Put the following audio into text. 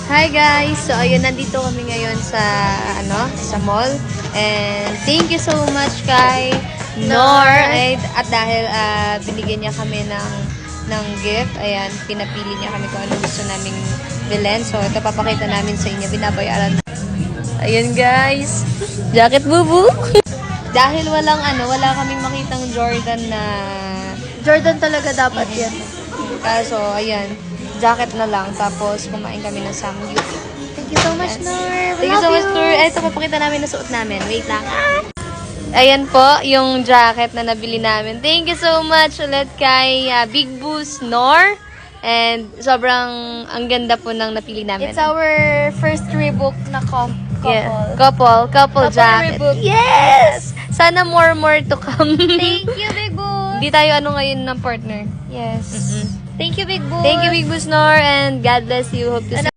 Hi guys! So ayun, nandito kami ngayon sa sa mall. And thank you so much kay Nor. At dahil binigyan niya kami ng gift, ayan, pinapili niya kami kung ano gusto naming bilhin. So ito papakita namin sa inyo, binabayaran. Ayun guys, jacket bubu. Dahil wala kaming makitang Jordan na Jordan talaga dapat yan. kaso ayan, jacket na lang. Tapos kumain kami ng samgyup. Thank you so much, Nor. Thank you so much, Nor. Ito, papakita namin na suot namin. Wait lang. Ayan po, yung jacket na nabili namin. Thank you so much ulit kay Big Boost Nor. And sobrang ang ganda po ng napili namin. It's our first rebook na couple. Yeah. Couple jacket. Rebook. Yes! Sana more to come. Thank you, Big Boost. Hindi tayo ngayon ng partner. Yes. Thank you, Big Boost. Thank you, Big Boost Nor. And God bless you. Hope to see